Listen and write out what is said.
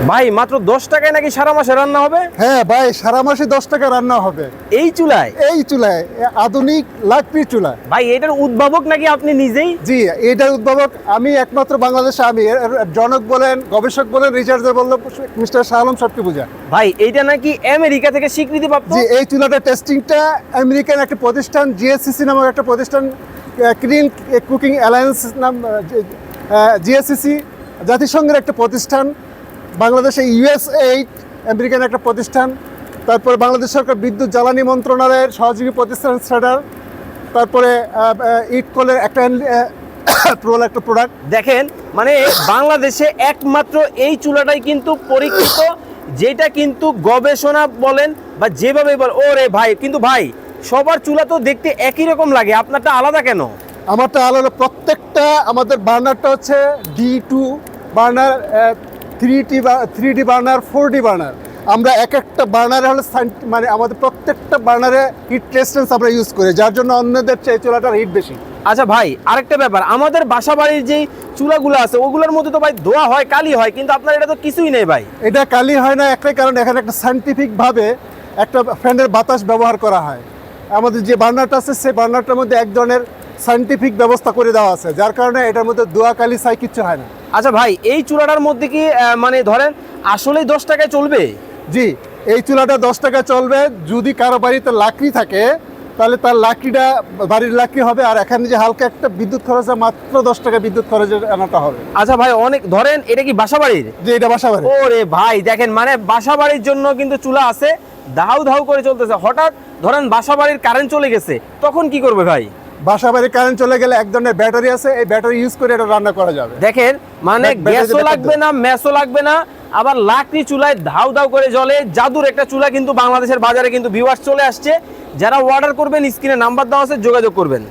ভাই মাত্র 10 টাকায় নাকি সারা মাসে রান্না হবে? হ্যাঁ ভাই, সারা মাসে 10 টাকা রান্না হবে এই চুলায়? এই চুলায়, আধুনিক লাকড়ির চুলা। ভাই এটার উদ্ভাবক নাকি আপনি নিজেই? জি, এটার উদ্ভাবক আমি একমাত্র বাংলাদেশে। আমি এর জনক বলেন, গবেষক বলেন, রিসার্চার বললেন মিস্টার শাহ আলম সবকি বুঝা। ভাই এইটা নাকি আমেরিকা থেকে স্বীকৃতিপ্রাপ্ত? জি, এই চুলাটা টেস্টিংটা আমেরিকান একটা প্রতিষ্ঠান, জিএসসিসি নামক একটা প্রতিষ্ঠান, ক্লিন কুকিং অ্যালায়েন্স নাম, জিএসসিসি জাতিসংঘের একটা প্রতিষ্ঠান, বাংলাদেশে ইউএসএইড আমেরিকান একটা প্রতিষ্ঠান, তারপরে বাংলাদেশ সরকার বিদ্যুৎ জ্বালানি মন্ত্রণালয়ের সহযোগী প্রতিষ্ঠান সেডার, তারপরে ইটকলের একটা একটা প্রোডাক্ট। দেখেন মানে বাংলাদেশে একমাত্র এই চুলাটাই কিন্তু পরীক্ষিত, যেটা কিন্তু গবেষণা বলেন বা যেভাবে বল, ওরে ভাই কিন্তু ভাই সবার চুলা তো দেখতে একই রকম লাগে, আপনারটা আলাদা কেন? আমারটা আলাদা। প্রত্যেকটা আমাদের বার্নারটা হচ্ছে D2 burner, 3D burner, 4D burner. আমরা এক একটা বার্নারে হলে মানে আমাদের প্রত্যেকটা বার্নারে হিট রেজিস্ট্যান্স আমরা ইউজ করি, যার জন্য অন্যদের চেয়ে চুলাটার হিট বেশি। আচ্ছা ভাই আরেকটা ব্যাপার, আমাদের বাসা বাড়ির যেই চুলাগুলো আছে ওগুলোর মধ্যে তো ভাই ধোয়া হয়, কালি হয়, কিন্তু আপনার এটা তো কিছুই নেই ভাই। এটা কালি হয় না একটাই কারণ, এখানে একটা সায়েন্টিফিকভাবে একটা ফ্যানের বাতাস ব্যবহার করা হয়। আমাদের যে বার্নারটা আছে সেই বার্নারটার মধ্যে এক ধরনের সায়েন্টিফিক ব্যবস্থা করে দেওয়া আছে, যার কারণে এটার মধ্যে ধোয়া কালি ছাই কিচ্ছু হয় না। আচ্ছা ভাই এই চুলাটার মধ্যে কি মানে ধরেন আসলেই 10 টাকায় চলবে? জি, এই চুলাটা 10 টাকা চলবে। যদি কারো বাড়িতে লাকড়ি থাকে তাহলে তার লাকড়িটা বাড়ির লাকড়ি হবে, আর এখানে যে হালকা একটা বিদ্যুৎ খরচ হয়, মাত্র 10 টাকা বিদ্যুৎ খরচের আনাটা হবে। আচ্ছা ভাই অনেক ধরেন এটা কি বাসা বাড়ির? যে এটা বাসা বাড়ি। ওরে ভাই দেখেন মানে বাসা বাড়ির জন্য কিন্তু চুলা আছে, ধাউ ধাউ করে চলতেছে। হঠাৎ ধরেন বাসা বাড়ির কারেন্ট চলে গেছে, তখন কি করবে ভাই? বাসা বাড়ি কারেন্ট চলে গেলে এক ধরনের ব্যাটারি আছে, এই ব্যাটারি ইউজ করে এটা রান্না করা যাবে। দেখেন মানে গ্যাসও লাগবে না, ম্যাসও লাগবে না, আবার লাকড়ি চুলায় ধাউ ধাউ করে জ্বলে। জাদুর একটা চুলা কিন্তু বাংলাদেশের বাজারে কিন্তু ভিউয়ার্স চলে আসছে। যারা অর্ডার করবেন স্ক্রিনে নাম্বার দেওয়া আছে, যোগাযোগ করবেন।